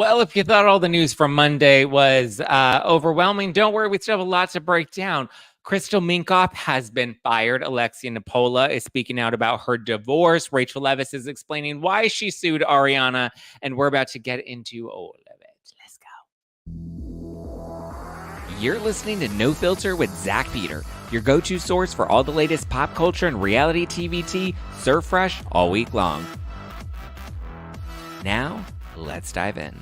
Well, if you thought all the news from Monday was overwhelming, don't worry. We still have a lot to break down. Crystal Minkoff has been fired. Alexia Nipola is speaking out about her divorce. Rachel Leviss is explaining why she sued Ariana, and we're about to get into all of it. Let's go. You're listening to No Filter with Zach Peter, your go-to source for all the latest pop culture and reality TV tea, served fresh all week long. Now, let's dive in.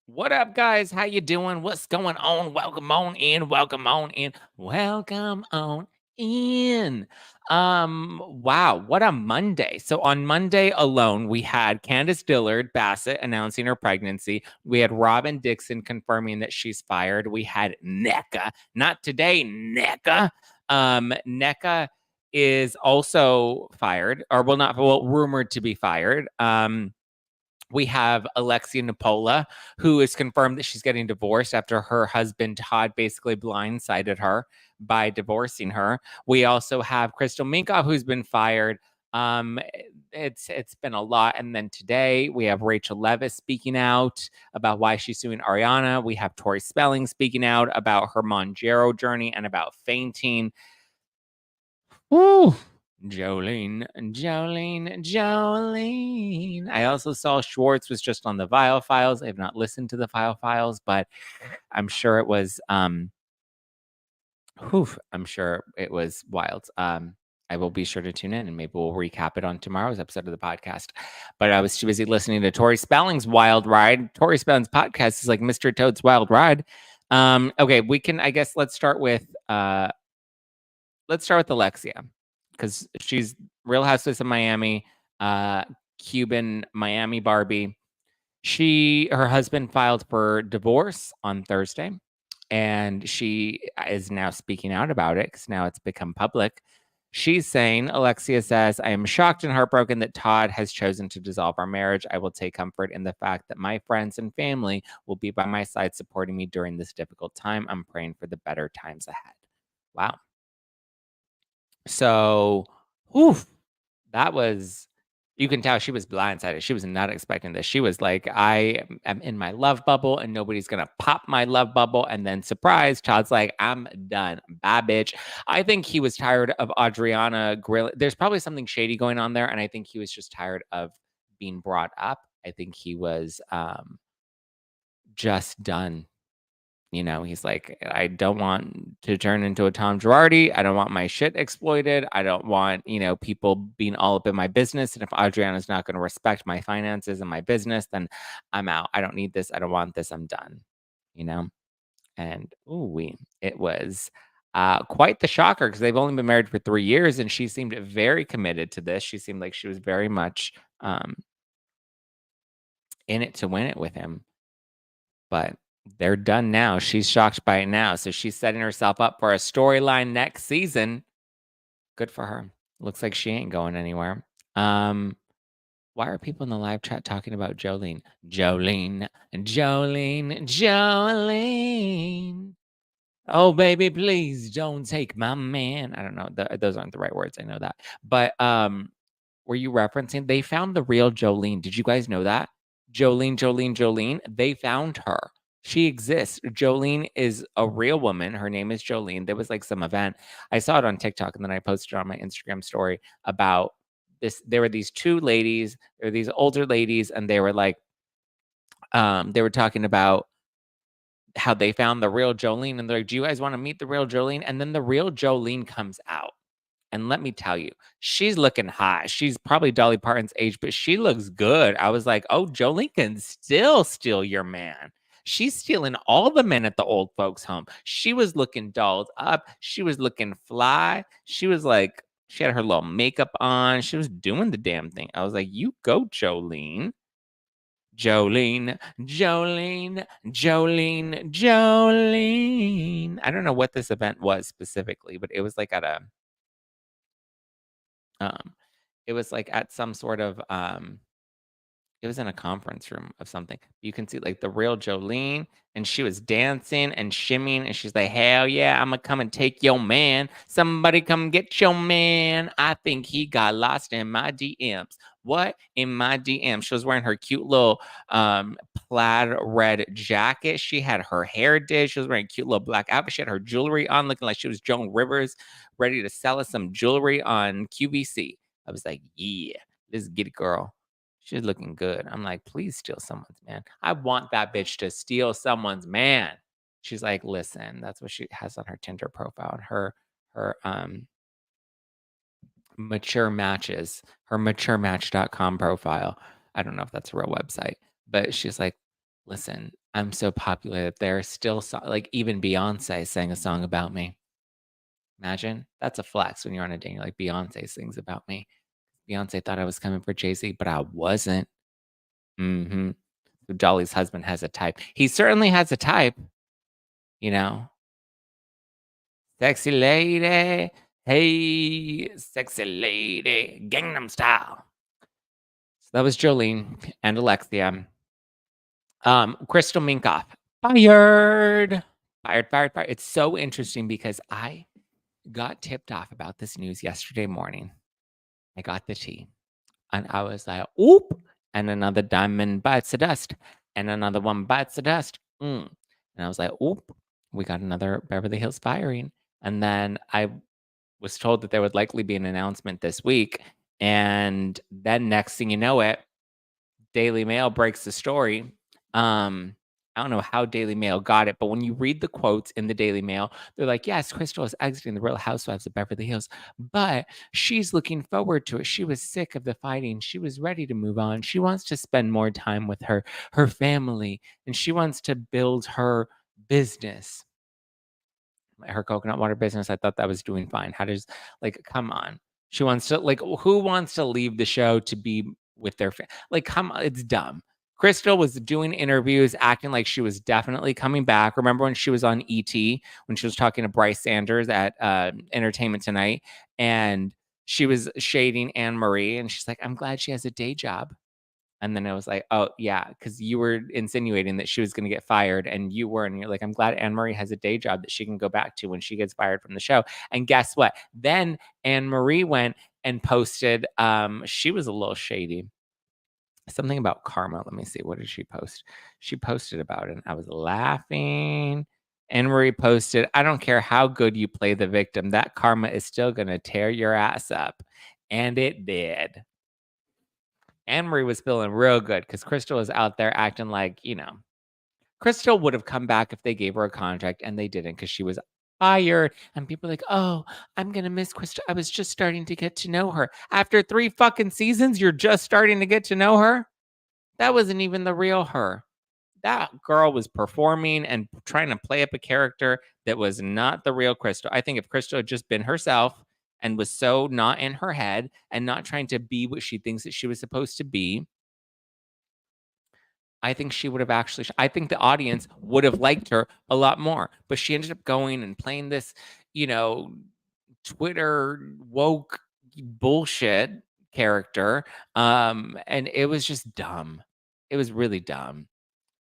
What up, guys? How you doing? What's going on? Welcome on in. Welcome on in. Welcome on in. Wow, what a Monday. So on Monday alone, we had Candace Dillard Bassett announcing her pregnancy. We had Robin Dixon confirming that she's fired. We had NECA, not today, NECA. NECA is also fired, or rumored to be fired. We have Alexia Nipola, who is confirmed that she's getting divorced after her husband, Todd, basically blindsided her by divorcing her. We also have Crystal Minkoff, who's been fired. It's been a lot. And then today we have Rachel Leviss speaking out about why she's suing Ariana. We have Tori Spelling speaking out about her Monjero journey and about fainting. Woo! Jolene. I also saw Schwartz was just on the Vial Files. I have not listened to the Vial Files, but I'm sure it was I'm sure it was wild. I will be sure to tune in and maybe we'll recap it on tomorrow's episode of the podcast. But I was too busy listening to Tori Spelling's Wild Ride. Tori Spelling's podcast is like Mr. Toad's Wild Ride. Okay, we can, I guess let's start with Alexia, because she's Real Housewives of Miami, Cuban Miami Barbie. Her husband filed for divorce on Thursday, and she is now speaking out about it because now it's become public. She's saying, Alexia says, I am shocked and heartbroken that Todd has chosen to dissolve our marriage. I will take comfort in the fact that my friends and family will be by my side supporting me during this difficult time. I'm praying for the better times ahead. Wow. So, that was, you can tell she was blindsided. She was not expecting this. She was like, I am in my love bubble and nobody's going to pop my love bubble. And then surprise, Todd's like, I'm done. Bye, bitch. I think he was tired of Adriana grilling. There's probably something shady going on there. And I think he was just tired of being brought up. I think he was just done. You know, he's like, I don't want to turn into a Tom Girardi. I don't want my shit exploited. I don't want, people being all up in my business. And if Adriana's not going to respect my finances and my business, then I'm out. I don't need this. I don't want this. I'm done, And it was quite the shocker because they've only been married for 3 years and she seemed very committed to this. She seemed like she was very much in it to win it with him. But they're done now. She's shocked by it now. So she's setting herself up for a storyline next season. Good for her. Looks like she ain't going anywhere. Why are people in the live chat talking about Jolene? Jolene. Oh, baby, please don't take my man. I don't know. Those aren't the right words. I know that. But were you referencing? They found the real Jolene. Did you guys know that? Jolene. They found her. She exists. Jolene is a real woman. Her name is Jolene. There was like some event. I saw it on TikTok and then I posted it on my Instagram story about this. There were these two ladies. There were these older ladies and they were like, they were talking about how they found the real Jolene. And they're like, do you guys want to meet the real Jolene? And then the real Jolene comes out. And let me tell you, she's looking hot. She's probably Dolly Parton's age, but she looks good. I was like, oh, Jolene can still steal your man. She's stealing all the men at the old folks' home. She was looking dolled up. She was looking fly. She was like, she had her little makeup on. She was doing the damn thing. I was like, you go, Jolene. Jolene. I don't know what this event was specifically, but it was like at it was like at some sort of It was in a conference room of something. You can see, like, the real Jolene, and she was dancing and shimmying, and she's like, "Hell yeah, Imma come and take your man. Somebody come get your man. I think he got lost in my DMs." What? In my DMs. She was wearing her cute little, plaid red jacket. She had her hair did. She was wearing a cute little black outfit. She had her jewelry on, looking like she was Joan Rivers, ready to sell us some jewelry on QVC. I was like, "Yeah, let's get it, girl." She's looking good. I'm like, "Please steal someone's man." I want that bitch to steal someone's man. She's like, "Listen," that's what she has on her Tinder profile, her mature matches, her maturematch.com profile. I don't know if that's a real website, but she's like, "Listen, I'm so popular that there's still like even Beyonce sang a song about me." Imagine that's a flex when you're on a date. You're like, "Beyonce sings about me." Beyonce thought I was coming for Jay-Z, but I wasn't. Mhm. So Dolly's husband has a type. He certainly has a type, you know? "Sexy lady, hey, sexy lady, Gangnam Style." So that was Jolene and Alexia. Crystal Minkoff, fired. Fired, fired, fired. It's so interesting because I got tipped off about this news yesterday morning. I got the tea. And I was like, "Oop," and another diamond bites the dust, and another one bites the dust. And I was like, "Oop, we got another Beverly Hills firing." And then I was told that there would likely be an announcement this week, and then next thing you know it, Daily Mail breaks the story. I don't know how Daily Mail got it, but when you read the quotes in the Daily Mail, they're like, "Yes, Crystal is exiting the Real Housewives of Beverly Hills, but she's looking forward to it. She was sick of the fighting. She was ready to move on. She wants to spend more time with her family, and she wants to build her business." Her coconut water business, I thought that was doing fine. How does like, come on. She wants to like, who wants to leave the show to be with their like, come on, it's dumb. Crystal was doing interviews, acting like she was definitely coming back. Remember when she was on ET, when she was talking to Bryce Sanders at Entertainment Tonight, and she was shading Anne Marie, and she's like, "I'm glad she has a day job." And then I was like, "Oh, yeah, because you were insinuating that she was gonna get fired, and you were, and you're like, 'I'm glad Anne Marie has a day job that she can go back to when she gets fired from the show.'" And guess what? Then Anne Marie went and posted, she was a little shady. Something about karma. Let me see. What did she post? She posted about it, and I was laughing. Anne Marie posted, "I don't care how good you play the victim, that karma is still gonna tear your ass up." And it did. Anne Marie was feeling real good because Crystal was out there acting like, Crystal would have come back if they gave her a contract, and they didn't because she was fired. And people are like, "Oh, I'm gonna miss Crystal. I was just starting to get to know her." After 3 fucking seasons, you're just starting to get to know her? That wasn't even the real her. That girl was performing and trying to play up a character that was not the real Crystal. I think if Crystal had just been herself and was so not in her head and not trying to be what she thinks that she was supposed to be, I think she would have actually I think the audience would have liked her a lot more, but she ended up going and playing this, you know, Twitter woke bullshit character, and it was just dumb. It was really dumb.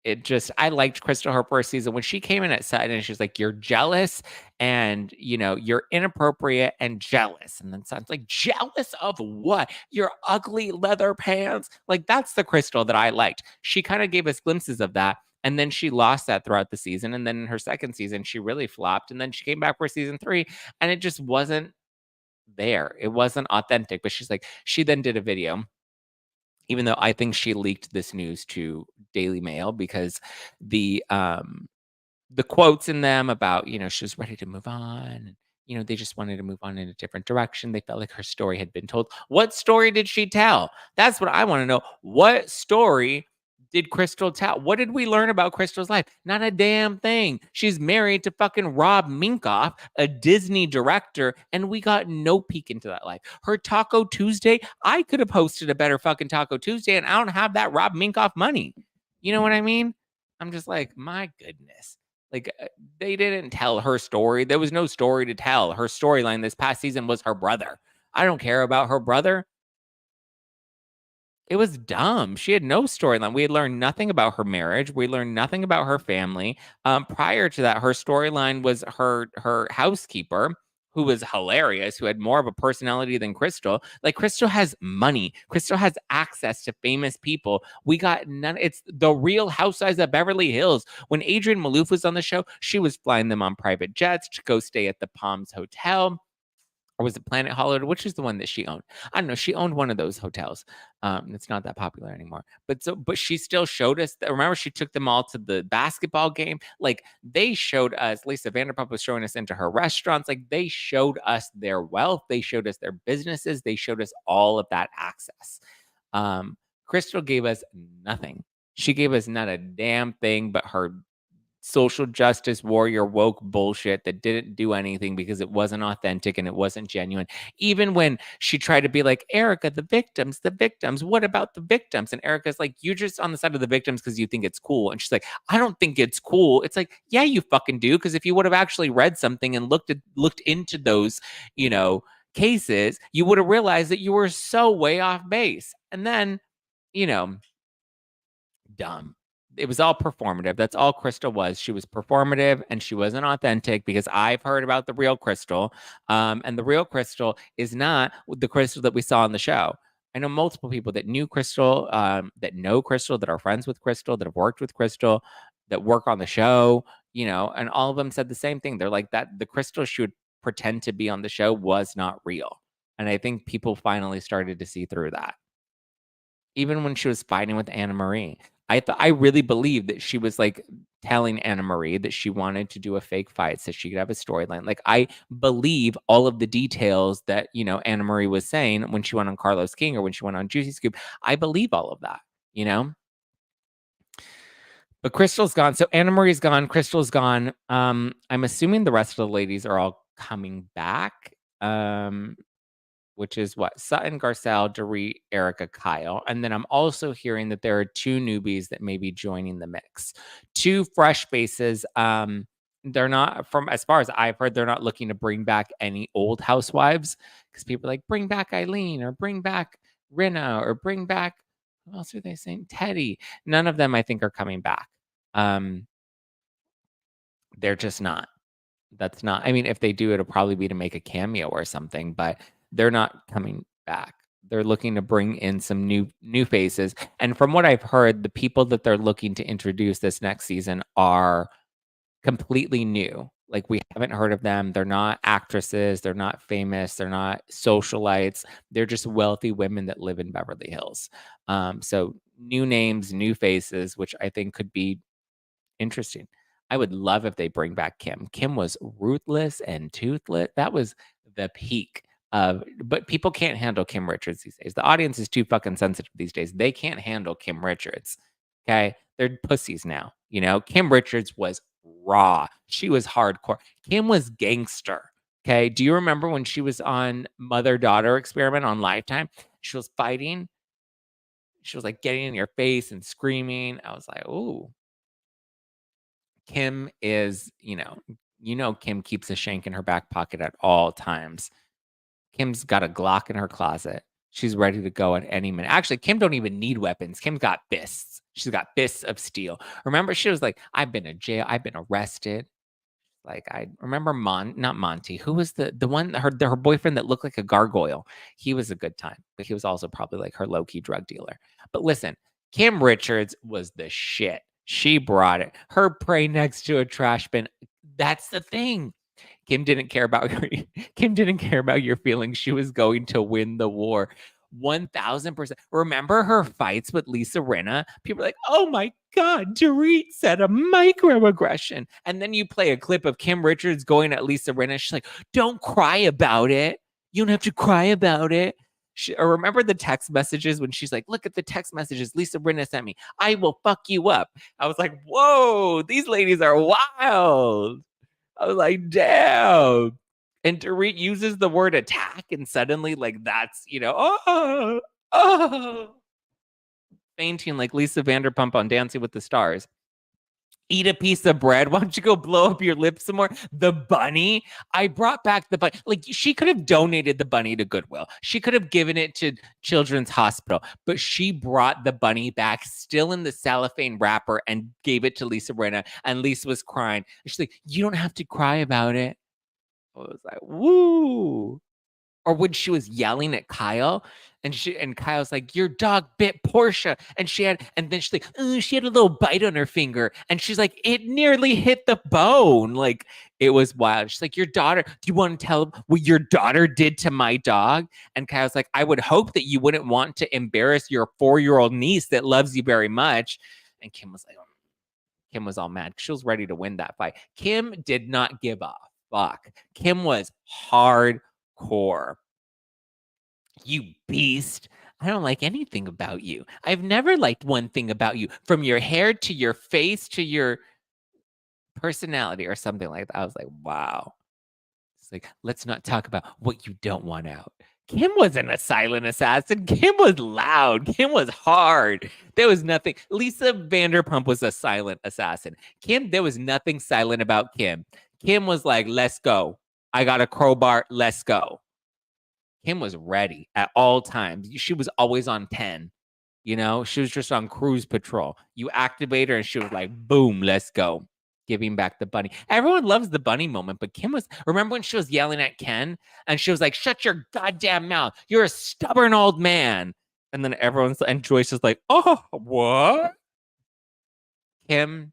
It just I liked Crystal her first season when she came in at set and she's like, "You're jealous and, you're inappropriate and jealous." And then Sutton's like, "Jealous of what? Your ugly leather pants?" Like, that's the Crystal that I liked. She kinda gave us glimpses of that, and then she lost that throughout the season, and then in her second season, she really flopped, and then she came back for season 3, and it just wasn't there. It wasn't authentic, but she's like she then did a video, even though I think she leaked this news to Daily Mail because the, um, the quotes in them about, she was ready to move on and, they just wanted to move on in a different direction. They felt like her story had been told. What story did she tell? That's what I wanna know. What story did Crystal tell? What did we learn about Crystal's life? Not a damn thing. She's married to fucking Rob Minkoff, a Disney director, and we got no peek into that life. Her Taco Tuesday, I could have hosted a better fucking Taco Tuesday, and I don't have that Rob Minkoff money. You know what I mean? I'm just like, my goodness. Like, they didn't tell her story. There was no story to tell. Her storyline this past season was her brother. I don't care about her brother. It was dumb. She had no storyline. We had learned nothing about her marriage. We learned nothing about her family. Prior to that, her storyline was her housekeeper, who was hilarious, who had more of a personality than Crystal. Like Crystal has money. Crystal has access to famous people. We got none. It's the Real Housewives of Beverly Hills. When Adrienne Maloof was on the show, she was flying them on private jets to go stay at the Palms Hotel. Or was it Planet Hollywood? Which is the one that she owned? I don't know. She owned one of those hotels. It's not that popular anymore. But she still showed us. Remember, she took them all to the basketball game. Like they showed us. Lisa Vanderpump was showing us into her restaurants. Like they showed us their wealth. They showed us their businesses. They showed us all of that access. Crystal gave us nothing. She gave us not a damn thing but her social justice warrior woke bullshit that didn't do anything because it wasn't authentic and it wasn't genuine. Even when she tried to be like, Erica, the victims, what about the victims? And Erica's like, you're just on the side of the victims because you think it's cool. And she's like, I don't think it's cool. It's like, yeah, you fucking do. Because if you would have actually read something and looked into those, cases, you would have realized that you were so way off base. And then, you know, dumb. It was all performative. That's all Crystal was. She was performative and she wasn't authentic because I've heard about the real Crystal. And the real Crystal is not the Crystal that we saw on the show. I know multiple people that knew Crystal, that know Crystal, that are friends with Crystal, that have worked with Crystal, that work on the show, and all of them said the same thing. They're like that the Crystal she would pretend to be on the show was not real. And I think people finally started to see through that. Even when she was fighting with Anna Marie, I really believed that she was like telling Anna Marie that she wanted to do a fake fight so she could have a storyline. Like I believe all of the details that Anna Marie was saying when she went on Carlos King or when she went on Juicy Scoop. I believe all of that, But Crystal's gone. So Anna Marie's gone. Crystal's gone. I'm assuming the rest of the ladies are all coming back. Which is what? Sutton, Garcelle, Dorit, Erica, Kyle. And then I'm also hearing that there are 2 newbies that may be joining the mix. 2 fresh faces. They're not, from as far as I've heard, they're not looking to bring back any old housewives because people are like, bring back Eileen or bring back Rinna or bring back, who else are they saying? Teddy. None of them, I think, are coming back. They're just not. That's not, I mean, if they do, it'll probably be to make a cameo or something, but they're not coming back. They're looking to bring in some new faces. And from what I've heard, the people that they're looking to introduce this next season are completely new. Like we haven't heard of them. They're not actresses. They're not famous. They're not socialites. They're just wealthy women that live in Beverly Hills. So new names, new faces, which I think could be interesting. I would love if they bring back Kim. Kim was ruthless and toothless. That was the peak of, but people can't handle Kim Richards these days. The audience is too fucking sensitive these days. They can't handle Kim Richards. Okay. They're pussies now. Kim Richards was raw. She was hardcore. Kim was gangster. Okay. Do you remember when she was on Mother Daughter Experiment on Lifetime? She was fighting. She was like getting in your face and screaming. I was like, ooh. Kim is, Kim keeps a shank in her back pocket at all times. Kim's got a Glock in her closet. She's ready to go at any minute. Actually, Kim don't even need weapons. Kim's got fists. She's got fists of steel. Remember, she was like, I've been in jail. I've been arrested. Like I remember not Monty. Who was the one, her boyfriend that looked like a gargoyle? He was a good time, but he was also probably like her low-key drug dealer. But listen, Kim Richards was the shit. She brought it. Her prey next to a trash bin. That's the thing. Kim didn't care about your feelings. She was going to win the war. 1000%. Remember her fights with Lisa Rinna? People are like, oh my God, Dorit said a microaggression. And then you play a clip of Kim Richards going at Lisa Rinna. She's like, don't cry about it. You don't have to cry about it. Or remember the text messages when she's like, look at the text messages Lisa Rinna sent me. I will fuck you up. I was like, whoa, these ladies are wild. I was like, damn. And Dorit uses the word attack, and suddenly, like, that's, oh, fainting like Lisa Vanderpump on Dancing with the Stars. eat a piece of bread. Why don't you go blow up your lips some more? The bunny. I brought back the bunny. Like, she could have donated the bunny to Goodwill. She could have given it to Children's Hospital, but she brought the bunny back still in the cellophane wrapper and gave it to Lisa Rinna. And Lisa was crying. She's like, you don't have to cry about it. I was like, woo. Or when she was yelling at Kyle, and Kyle's like, your dog bit Portia, and then she's like, she had a little bite on her finger, and she's like, it nearly hit the bone. Like, it was wild. She's like, your daughter, do you want to tell them what your daughter did to my dog? And Kyle's like, I would hope that you wouldn't want to embarrass your 4-year-old niece that loves you very much. And Kim was like, Kim was all mad. She was ready to win that fight. Kim did not give a fuck. Kim was hardcore. You beast. I don't like anything about you. I've never liked one thing about you, from your hair to your face to your personality or something like that. I was like, wow. It's like, let's not talk about what you don't want out. Kim wasn't a silent assassin. Kim was loud. Kim was hard. There was nothing. Lisa Vanderpump was a silent assassin. Kim, there was nothing silent about Kim. Kim was like, let's go. I got a crowbar. Let's go. Kim was ready at all times. She was always on 10. You know, she was just on cruise patrol. You activate her and she was like, boom, let's go. Giving back the bunny. Everyone loves the bunny moment, but Kim was, remember when she was yelling at Ken and she was like, shut your goddamn mouth. You're a stubborn old man. And then and Joyce is like, oh, what? Kim,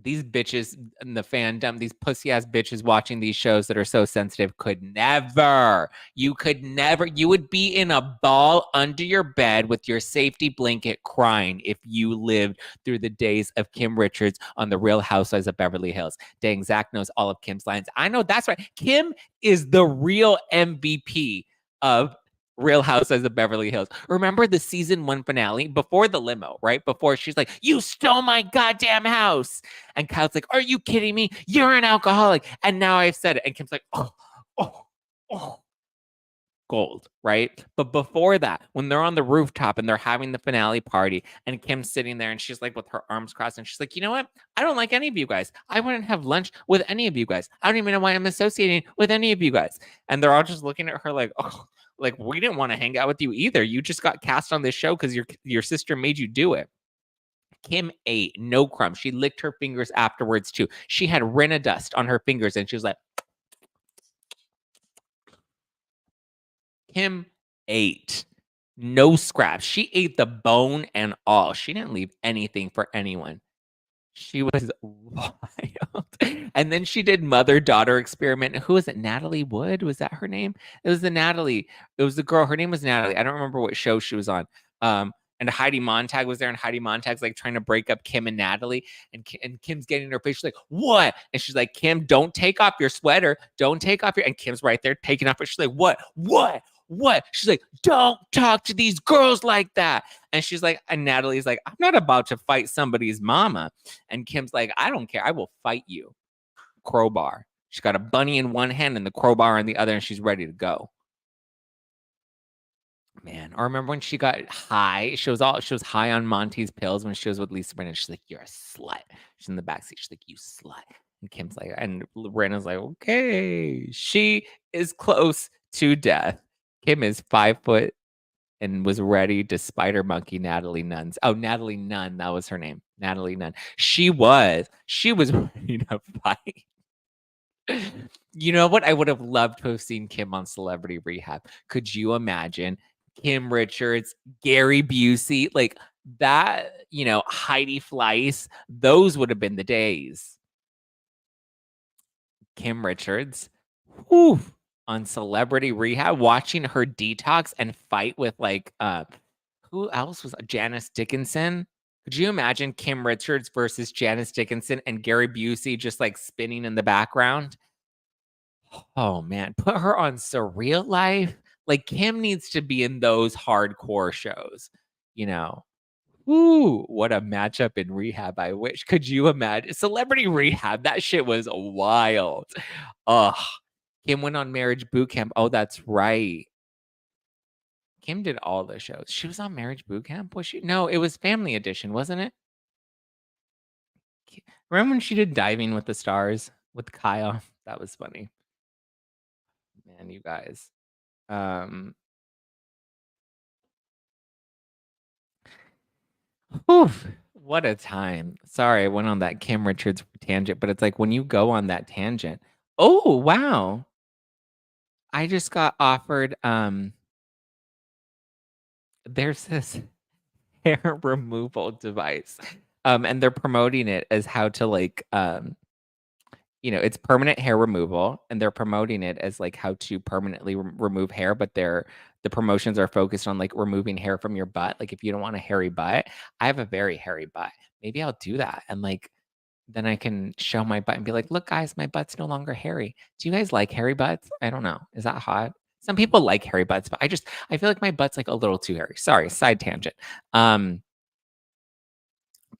these bitches in the fandom, these pussy ass bitches watching these shows that are so sensitive could never, you would be in a ball under your bed with your safety blanket crying if you lived through the days of Kim Richards on The Real Housewives of Beverly Hills. Dang, Zach knows all of Kim's lines. I know, that's right. Kim is the real MVP of Real Housewives of Beverly Hills. Remember the season 1 finale before the limo, right? Before she's like, you stole my goddamn house. And Kyle's like, are you kidding me? You're an alcoholic. And now I've said it. And Kim's like, oh, gold, right? But before that, when they're on the rooftop and they're having the finale party and Kim's sitting there and she's like with her arms crossed and she's like, you know what? I don't like any of you guys. I wouldn't have lunch with any of you guys. I don't even know why I'm associating with any of you guys. And they're all just looking at her like, oh, like, we didn't want to hang out with you either. You just got cast on this show because your sister made you do it. Kim ate no crumbs. She licked her fingers afterwards too. She had Rinna dust on her fingers and she was like, Kim ate no scraps. She ate the bone and all. She didn't leave anything for anyone. She was wild. And then she did mother-daughter experiment. Who was it? Natalie Wood? Was that her name? It was the Natalie. It was the girl. Her name was Natalie. I don't remember what show she was on. And Heidi Montag was there, and Heidi Montag's like trying to break up Kim and Natalie. And Kim's getting in her face. She's like, what? And she's like, Kim, don't take off your sweater. Don't take off your. And Kim's right there taking off. She's like, what? What? She's like, don't talk to these girls like that. And she's like, and Natalie's like, I'm not about to fight somebody's mama. And Kim's like, I don't care. I will fight you. Crowbar. She's got a bunny in one hand and the crowbar in the other, and she's ready to go. Man, I remember when she got high. She was high on Monty's pills when she was with Lisa Rinna. She's like, you're a slut. She's in the backseat. She's like, you slut. And Kim's like, and Rinna's like, okay. She is close to death. Kim is 5 foot and was ready to spider monkey Natalie Nunn's. Oh, Natalie Nunn, that was her name. Natalie Nunn. She was ready to fight. You know what? I would have loved to have seen Kim on Celebrity Rehab. Could you imagine Kim Richards, Gary Busey, like that, Heidi Fleiss? Those would have been the days. Kim Richards. Whew. On Celebrity Rehab, watching her detox and fight with like who else was Janice Dickinson? Could you imagine Kim Richards versus Janice Dickinson and Gary Busey just like spinning in the background? Oh man, put her on Surreal Life. Like Kim needs to be in those hardcore shows, you know. Ooh, what a matchup in Rehab. I wish. Could you imagine Celebrity Rehab? That shit was wild. Ugh. Kim went on Marriage Boot Camp. Oh, that's right. Kim did all the shows. She was on Marriage Boot Camp, was she? No, it was Family Edition, wasn't it? Remember when she did Diving with the Stars with Kyle? That was funny. Man, you guys. Whew, what a time. Sorry, I went on that Kim Richards tangent, but it's like when you go on that tangent. Oh, wow. I just got offered there's this hair removal device. And they're promoting it as how to like it's permanent hair removal, and they're promoting it as like how to permanently remove hair, but the promotions are focused on like removing hair from your butt. Like if you don't want a hairy butt, I have a very hairy butt. Maybe I'll do that, and like then I can show my butt and be like, look, guys, my butt's no longer hairy. Do you guys like hairy butts? I don't know. Is that hot? Some people like hairy butts, but I feel like my butt's like a little too hairy. Sorry, side tangent.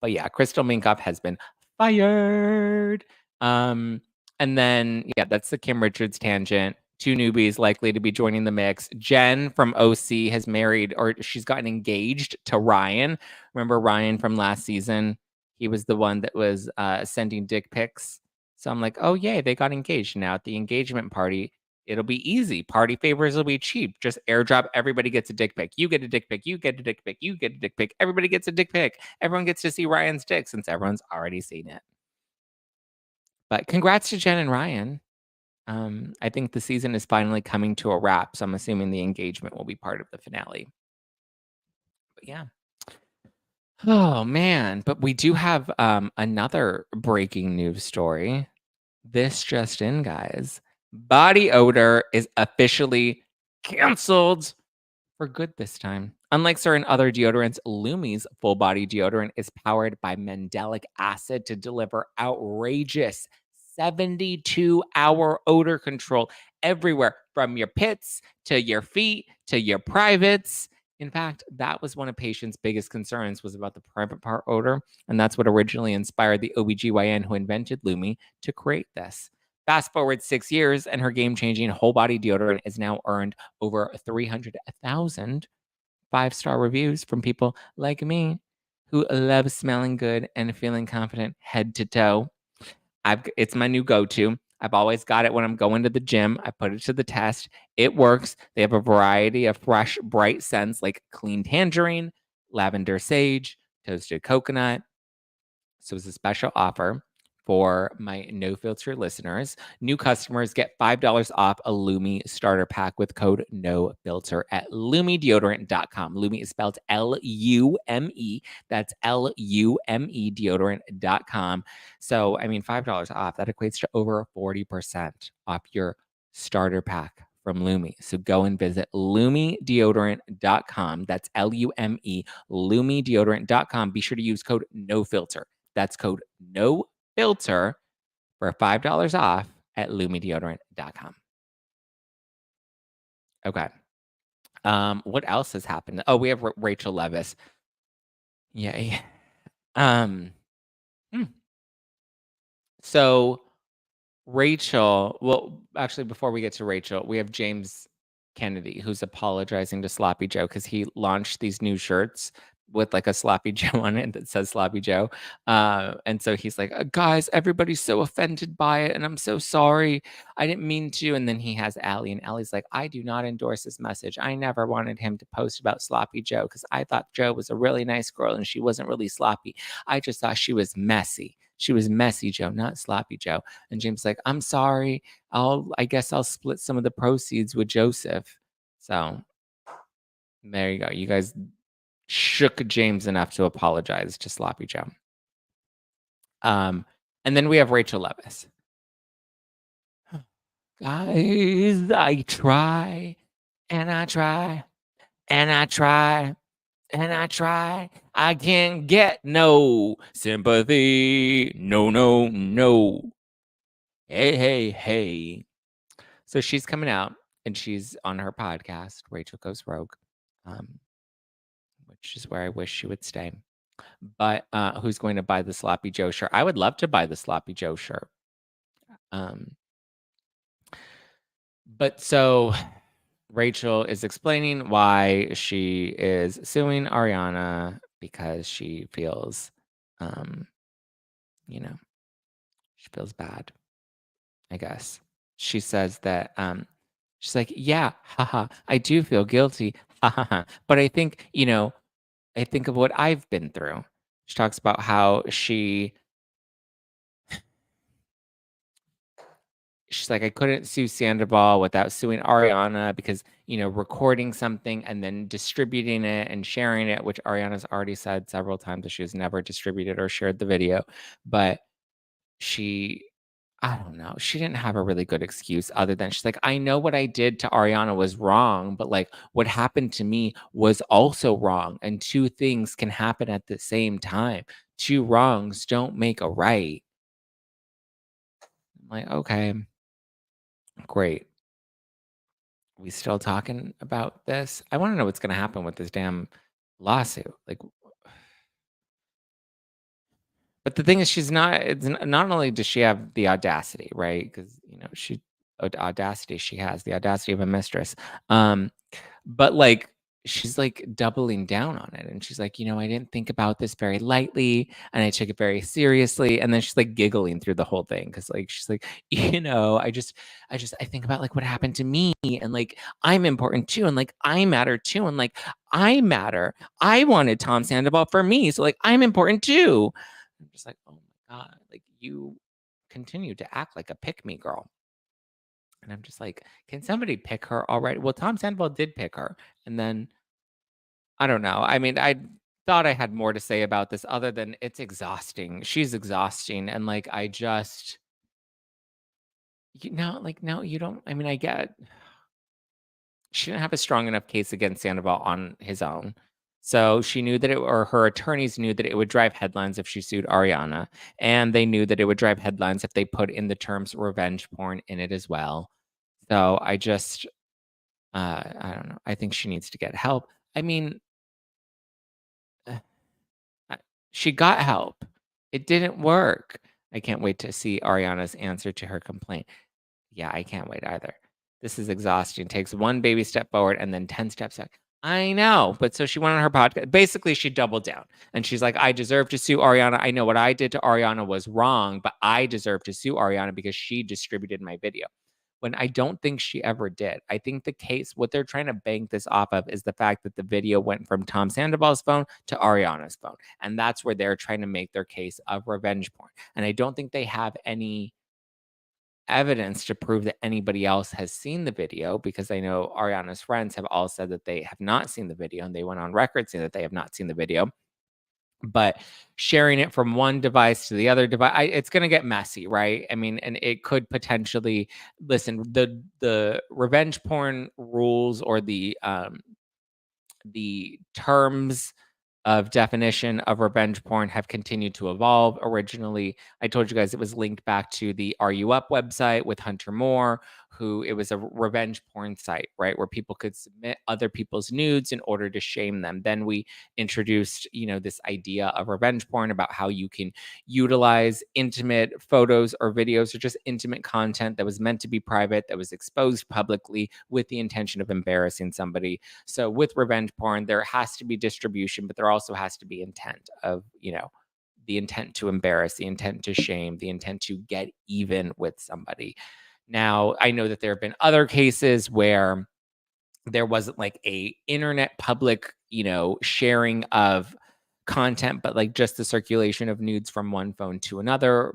But yeah, Crystal Minkoff has been fired. Um, and then yeah, that's the Kim Richards tangent. Two newbies likely to be joining the mix. Jen from OC has married, or she's gotten engaged to Ryan. Remember Ryan from last season? He was the one that was sending dick pics. So I'm like, oh yay, they got engaged now at the engagement party. It'll be easy. Party favors will be cheap. Just airdrop. Everybody gets a dick pic. You get a dick pic. You get a dick pic. You get a dick pic. Everybody gets a dick pic. Everyone gets to see Ryan's dick since everyone's already seen it. But congrats to Jen and Ryan. I think the season is finally coming to a wrap. So I'm assuming the engagement will be part of the finale. But yeah. Oh man. But we do have another breaking news story. This just in, guys. Body odor is officially canceled for good this time. Unlike certain other deodorants, Lumi's full body deodorant is powered by mandelic acid to deliver outrageous 72-hour odor control everywhere from your pits to your feet to your privates. In fact, that was one of patients' biggest concerns was about the private part odor, and that's what originally inspired the OBGYN who invented Lumi to create this. Fast forward 6 years, and her game-changing whole body deodorant has now earned over 300,000 five-star reviews from people like me who love smelling good and feeling confident head to toe. It's my new go-to. I've always got it when I'm going to the gym. I put it to the test. It works. They have a variety of fresh, bright scents like clean tangerine, lavender sage, toasted coconut. So it's a special offer for my no filter listeners. New customers get $5 off a Lumi starter pack with code no filter at lumedeodorant.com. Lumi is spelled Lume. That's Lume deodorant.com. So, I mean, $5 off, that equates to over 40% off your starter pack from Lumi. So go and visit lumedeodorant.com. That's Lume, lumedeodorant.com. Be sure to use code no filter. That's code no filter for $5 off at lumedeodorant.com. Okay. What else has happened? Oh, we have Rachel Leviss. Yay. So Rachel, well, actually, before we get to Rachel, we have James Kennedy, who's apologizing to Sloppy Joe because he launched these new shirts with like a Sloppy Joe on it that says Sloppy Joe. And so he's like, guys, everybody's so offended by it. And I'm so sorry. I didn't mean to. And then he has Allie, and Allie's like, I do not endorse this message. I never wanted him to post about Sloppy Joe because I thought Joe was a really nice girl and she wasn't really sloppy. I just thought she was messy. She was messy Joe, not sloppy Joe. And James like, I'm sorry. I guess I'll split some of the proceeds with Joseph. So there you go. You guys shook James enough to apologize to Sloppy Joe. And then we have Rachel Leviss. Guys, I try and I try and I try and I try. I can't get no sympathy. No, no, no. Hey, hey, hey. So she's coming out and she's on her podcast, Rachel Goes Rogue, which is where I wish she would stay. But who's going to buy the Sloppy Joe shirt? I would love to buy the Sloppy Joe shirt. But so Rachel is explaining why she is suing Ariana because she feels, She feels bad, I guess. She says that, she's like, "Yeah, haha, I do feel guilty, ha ha ha, but I think, I think of what I've been through." She talks about how she's like, "I couldn't sue Sandoval without suing Ariana because, recording something and then distributing it and sharing it," which Ariana's already said several times that she has never distributed or shared the video, but she I don't know, she didn't have a really good excuse other than she's like, "I know what I did to Ariana was wrong, but, like, what happened to me was also wrong, and 2 things can happen at the same time. 2 wrongs don't make a right." I'm like, "Okay, great. We still talking about this?" I wanna know what's gonna happen with this damn lawsuit, like, but the thing is she's not not only does she have the audacity, right? Because she audacity she has, the audacity of a mistress, um, but, like, she's, like, doubling down on it, and she's like, "I didn't think about this very lightly, and I took it very seriously," and then she's, like, giggling through the whole thing because, like, she's like, I think about, like, what happened to me, and, like, I'm important too, and, like, I matter too, and, like, I matter. I wanted Tom Sandoval for me, so, like, I'm important too." I'm just like, "Oh my god," like, "You continue to act like a pick me girl." And I'm just like, "Can somebody pick her already?" Well, Tom Sandoval did pick her, and then I don't know. I mean, I thought I had more to say about this other than it's exhausting. She's exhausting, and, like, I just like, no, you don't I mean, I get she didn't have a strong enough case against Sandoval on his own. So she knew that or her attorneys knew that it would drive headlines if she sued Ariana, and they knew that it would drive headlines if they put in the terms revenge porn in it as well. So I don't know. I think she needs to get help. I mean, uh, I she got help. It didn't work. I can't wait to see Ariana's answer to her complaint. Yeah, I can't wait either. This is exhausting. Takes one baby step forward and then 10 steps back. I know, but so she went on her podcast. Basically, she doubled down and she's like, "I deserve to sue Ariana. I know what I did to Ariana was wrong, but I deserve to sue Ariana because she distributed my video." When I don't think she ever did. I think the case, what they're trying to bank this off of is the fact that the video went from Tom Sandoval's phone to Ariana's phone. And that's where they're trying to make their case of revenge porn. And I don't think they have any evidence to prove that anybody else has seen the video because I know Ariana's friends have all said that they have not seen the video and they went on record saying that they have not seen the video. But sharing it from one device to the other device, it's going to get messy, right? I mean, and it could potentially listen. The revenge porn rules or the terms of definition of revenge porn have continued to evolve. Originally, I told you guys it was linked back to the Are You Up website with Hunter Moore, who it was a revenge porn site, right? Where people could submit other people's nudes in order to shame them. Then we introduced, this idea of revenge porn about how you can utilize intimate photos or videos or just intimate content that was meant to be private, that was exposed publicly with the intention of embarrassing somebody. So with revenge porn, there has to be distribution, but there also has to be intent of, the intent to embarrass, the intent to shame, the intent to get even with somebody. Now, I know that there have been other cases where there wasn't like a internet public, sharing of content, but like just the circulation of nudes from one phone to another,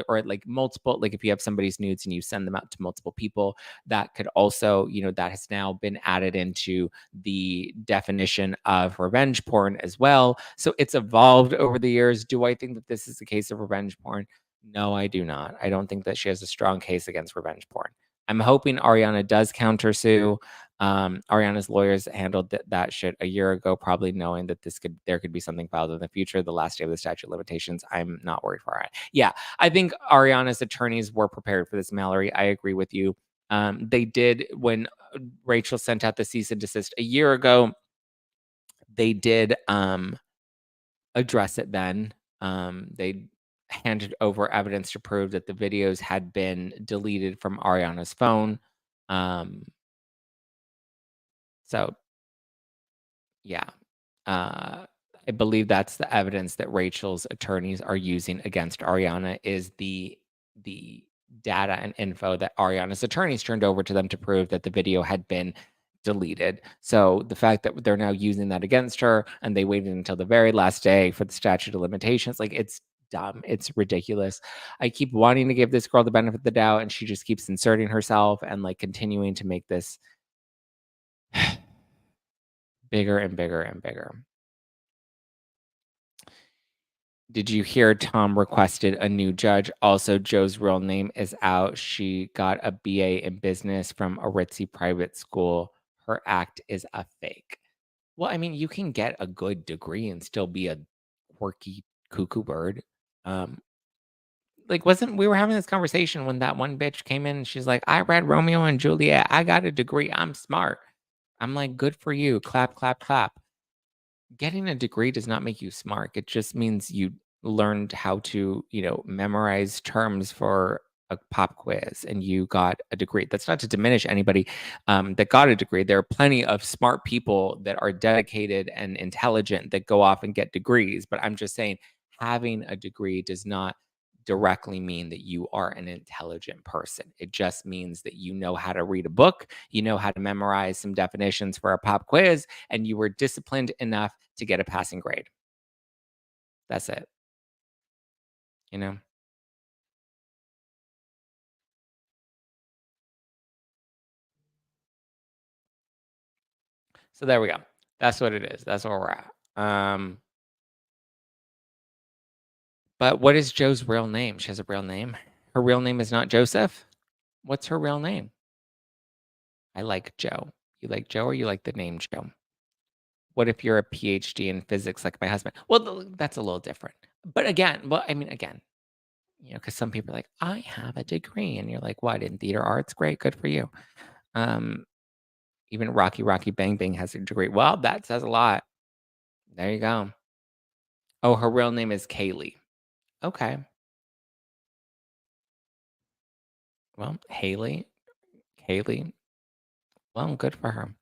or like multiple, like if you have somebody's nudes and you send them out to multiple people, that could also, that has now been added into the definition of revenge porn as well. So it's evolved over the years. Do I think that this is a case of revenge porn? No, I do not. I don't think that she has a strong case against revenge porn. I'm hoping Ariana does countersue. Ariana's lawyers handled that shit a year ago, probably knowing that there could be something filed in the future. The last day of the statute of limitations. I'm not worried for it. Yeah, I think Ariana's attorneys were prepared for this, Mallory. I agree with you. They did when Rachel sent out the cease and desist a year ago. They did address it then. They handed over evidence to prove that the videos had been deleted from Ariana's phone. Um, so yeah. I believe that's the evidence that Rachel's attorneys are using against Ariana is the the data and info that Ariana's attorneys turned over to them to prove that the video had been deleted. So the fact that they're now using that against her and they waited until the very last day for the statute of limitations, like it's dumb. It's ridiculous. I keep wanting to give this girl the benefit of the doubt and she just keeps inserting herself and like continuing to make this bigger and bigger and bigger. Did you hear Tom requested a new judge? Also, Joe's real name is out. She got a BA in business from a ritzy private school. Her act is a fake. Well, I mean, you can get a good degree and still be a quirky cuckoo bird. Like, wasn't we were having this conversation when that one bitch came in and she's like, I read Romeo and Juliet. I got a degree. I'm smart. I'm like, good for you. Clap, clap, clap. Getting a degree does not make you smart. It just means you learned how to, memorize terms for a pop quiz and you got a degree. That's not to diminish anybody that got a degree. There are plenty of smart people that are dedicated and intelligent that go off and get degrees. But I'm just saying, having a degree does not directly mean that you are an intelligent person. It just means that you know how to read a book, you know how to memorize some definitions for a pop quiz, and you were disciplined enough to get a passing grade. That's it. You know? So there we go. That's what it is. That's where we're at. But what is Joe's real name? She has a real name. Her real name is not Joseph. What's her real name? I like Joe. You like Joe or you like the name Joe? What if you're a PhD in physics like my husband? Well, that's a little different. But again, because some people are like, I have a degree. And you're like, what, in theater arts? Great, good for you. Even Rocky Bang Bang has a degree. Well, that says a lot. There you go. Oh, her real name is Kaylee. Okay. Well, Kaylee. Well, good for her.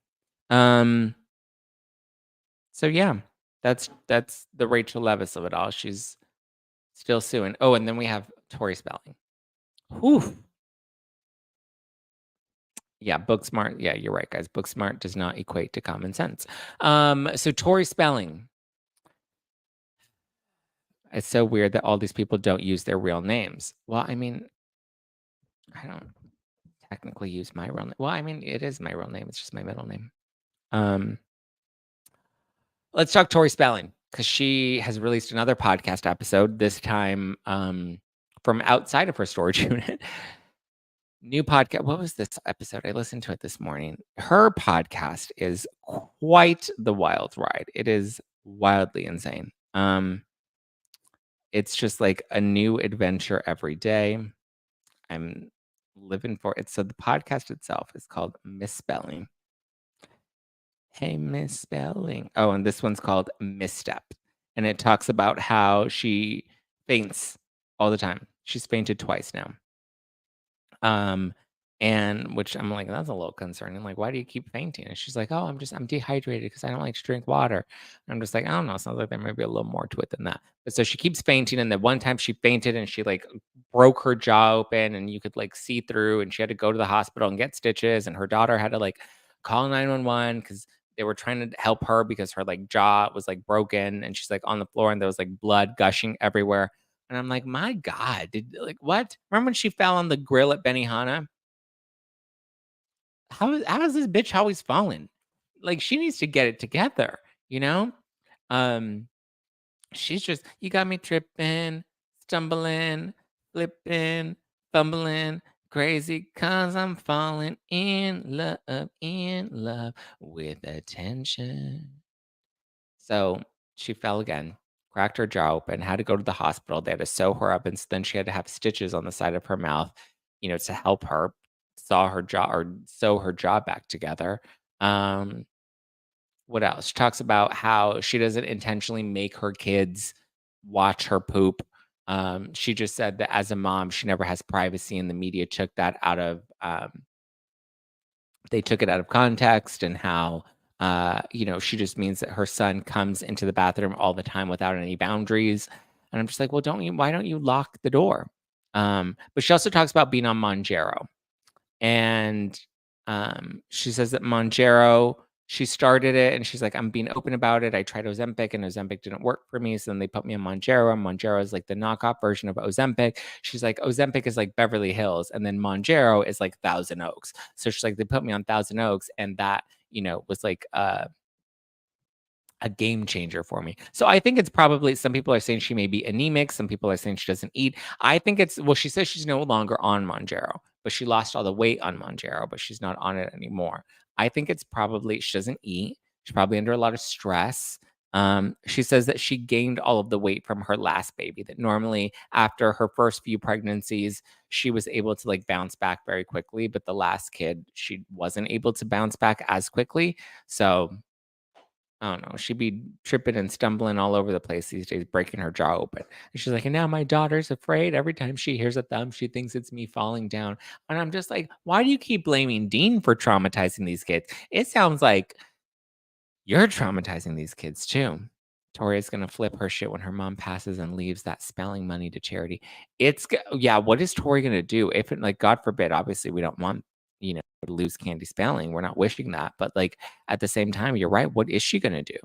So yeah, that's the Rachel Leviss of it all. She's still suing. Oh, and then we have Tori Spelling. Whew. Yeah, book smart. Yeah, you're right, guys. Book smart does not equate to common sense. So Tori Spelling. It's so weird that all these people don't use their real names. Well, I mean, I don't technically use my real name. Well, I mean, it is my real name. It's just my middle name. Let's talk Tori Spelling because she has released another podcast episode, this time from outside of her storage unit. New podcast. What was this episode? I listened to it this morning. Her podcast is quite the wild ride. It is wildly insane. It's just like a new adventure every day. I'm living for it. So the podcast itself is called Misspelling. Hey, Misspelling. Oh, and this one's called Misstep. And it talks about how she faints all the time. She's fainted twice now. And which I'm like, that's a little concerning. Like, why do you keep fainting? And she's like, oh, I'm dehydrated because I don't like to drink water. And I'm just like, I don't know. Sounds like there might be a little more to it than that. But so she keeps fainting. And then one time she fainted and she like broke her jaw open and you could like see through and she had to go to the hospital and get stitches. And her daughter had to like call 911 because they were trying to help her because her like jaw was like broken and she's like on the floor and there was like blood gushing everywhere. And I'm like, my God, what? Remember when she fell on the grill at Benihana? How is this bitch always falling? Like, she needs to get it together, you know? Um, she's just, you got me tripping, stumbling, flipping, fumbling, crazy cause I'm falling in love with attention. So she fell again, cracked her jaw open, had to go to the hospital. They had to sew her up, and then she had to have stitches on the side of her mouth, to help her saw her jaw or sew her jaw back together. What else? She talks about how she doesn't intentionally make her kids watch her poop. She just said that as a mom, she never has privacy, and the media took that out of they took it out of context and how she just means that her son comes into the bathroom all the time without any boundaries. And I'm just like, well, why don't you lock the door? But she also talks about being on Monjaro. And she says that Monjaro, she started it and she's like, I'm being open about it. I tried Ozempic and Ozempic didn't work for me. So then they put me on Monjaro. And Monjaro is like the knockoff version of Ozempic. She's like, Ozempic is like Beverly Hills. And then Monjaro is like Thousand Oaks. So she's like, they put me on Thousand Oaks. And that, was like a game changer for me. So I think it's probably, some people are saying she may be anemic. Some people are saying she doesn't eat. I think it's, well, she says she's no longer on Monjaro, but she lost all the weight on Monjaro, but she's not on it anymore. I think it's probably, she doesn't eat. She's probably under a lot of stress. She says that she gained all of the weight from her last baby, that normally after her first few pregnancies, she was able to like bounce back very quickly, but the last kid, she wasn't able to bounce back as quickly. So I don't know. She'd be tripping and stumbling all over the place these days, breaking her jaw open. And she's like, and now my daughter's afraid. Every time she hears a thump, she thinks it's me falling down. And I'm just like, why do you keep blaming Dean for traumatizing these kids? It sounds like you're traumatizing these kids too. Tori's gonna flip her shit when her mom passes and leaves that spelling money to charity. Yeah. What is Tori gonna do if it, like, God forbid? Obviously, we don't want to lose Candy Spelling. We're not wishing that, but like at the same time, you're right. What is she gonna do?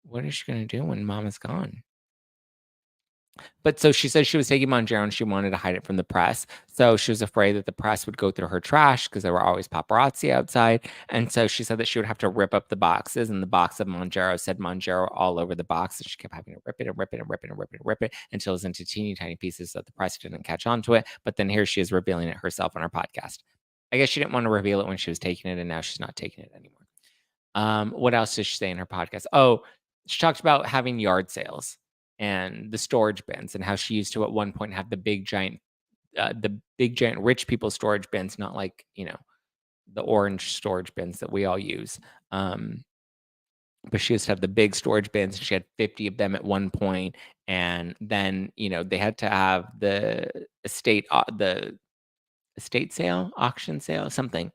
What is she gonna do when mom is gone? But so she said she was taking Mounjaro and she wanted to hide it from the press. So she was afraid that the press would go through her trash because there were always paparazzi outside. And so she said that she would have to rip up the boxes, and the box of Mounjaro said Mounjaro all over the box. And she kept having to rip it and rip it and rip it and rip it and rip it until it was into teeny tiny pieces so that the press didn't catch on to it. But then here she is revealing it herself on her podcast. I guess she didn't want to reveal it when she was taking it, and now she's not taking it anymore. What else did she say in her podcast? Oh, she talked about having yard sales and the storage bins, and how she used to at one point have the big giant rich people storage bins, not like the orange storage bins that we all use. But she used to have the big storage bins. She had 50 of them at one point, and then they had to have the estate sale, auction sale, something.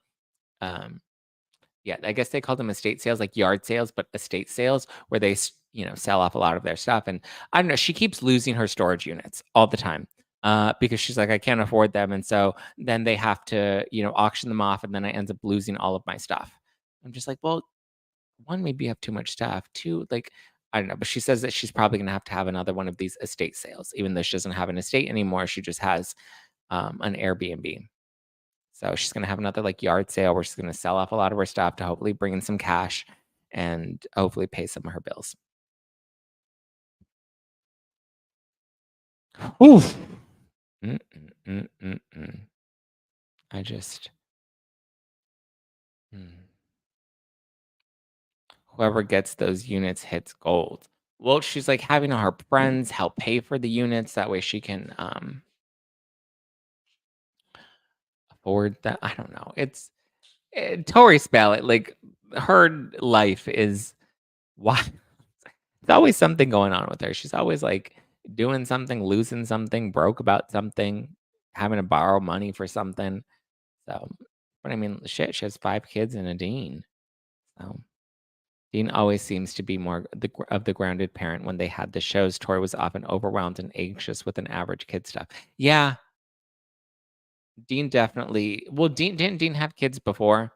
Um, Yeah, I guess they call them estate sales, like yard sales, but estate sales where they, sell off a lot of their stuff. And I don't know, she keeps losing her storage units all the time because she's like, I can't afford them. And so then they have to, auction them off. And then I end up losing all of my stuff. I'm just like, well, one, maybe you have too much stuff. Two, like, I don't know. But she says that she's probably going to have another one of these estate sales, even though she doesn't have an estate anymore. She just has an Airbnb. So she's gonna have another like yard sale where she's gonna sell off a lot of her stuff to hopefully bring in some cash and hopefully pay some of her bills. Oof. Mm, mm, mm, mm, mm. I just whoever gets those units hits gold. Well, she's like having her friends help pay for the units. That way she can afford that. I don't know. Tori Spelling, like her life is why. There's always something going on with her. She's always like doing something, losing something, broke about something, having to borrow money for something. So, but I mean, shit, she has 5 kids and a Dean. So Dean always seems to be more of the grounded parent. When they had the shows, Tori was often overwhelmed and anxious with an average kid stuff. Yeah, Dean definitely. Well, didn't Dean have kids before?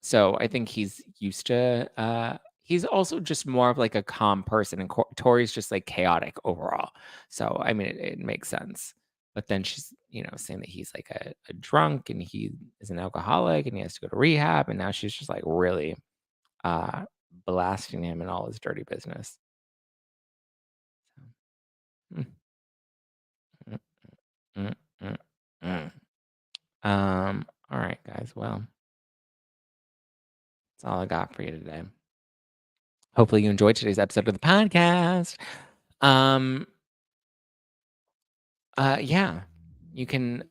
So I think he's used to, he's also just more of like a calm person, and Tori's just like chaotic overall. So I mean, it makes sense. But then she's, saying that he's like a drunk and he is an alcoholic and he has to go to rehab. And now she's just like really uh blasting him and all his dirty business. Mm, mm, mm, mm, mm. All right, guys. Well, that's all I got for you today. Hopefully you enjoyed today's episode of the podcast. Um, yeah. You can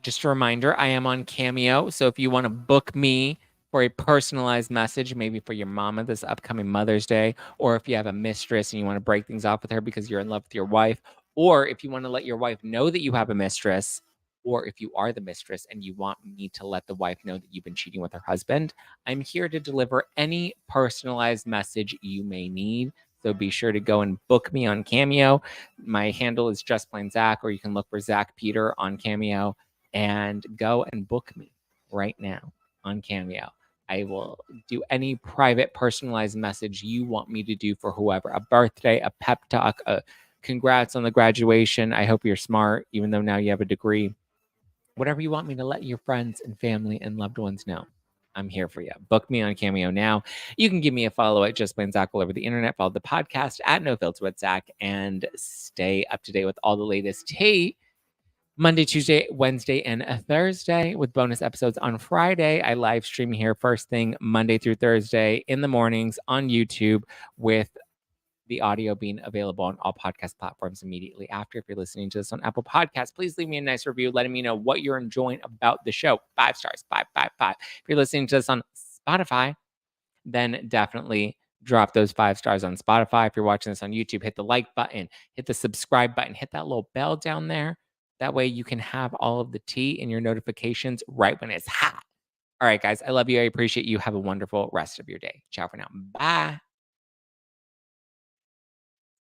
just a reminder, I am on Cameo. So if you want to book me for a personalized message, maybe for your mama this upcoming Mother's Day, or if you have a mistress and you want to break things off with her because you're in love with your wife, or if you want to let your wife know that you have a mistress, or if you are the mistress and you want me to let the wife know that you've been cheating with her husband, I'm here to deliver any personalized message you may need. So be sure to go and book me on Cameo. My handle is just plain Zack, or you can look for Zack Peter on Cameo and go and book me right now on Cameo. I will do any private, personalized message you want me to do for whoever, a birthday, a pep talk, a congrats on the graduation. I hope you're smart, even though now you have a degree. Whatever you want me to let your friends and family and loved ones know. I'm here for you. Book me on Cameo now. You can give me a follow at Just Plain Zack all over the internet. Follow the podcast at No Filter with Zack and stay up to date with all the latest tea. Monday, Tuesday, Wednesday, and a Thursday with bonus episodes on Friday. I live stream here first thing Monday through Thursday in the mornings on YouTube, with the audio being available on all podcast platforms immediately after. If you're listening to this on Apple Podcasts, please leave me a nice review letting me know what you're enjoying about the show. 5 stars, 5. If you're listening to this on Spotify, then definitely drop those 5 stars on Spotify. If you're watching this on YouTube, hit the like button, hit the subscribe button, hit that little bell down there. That way you can have all of the tea in your notifications right when it's hot. All right, guys, I love you. I appreciate you. Have a wonderful rest of your day. Ciao for now. Bye.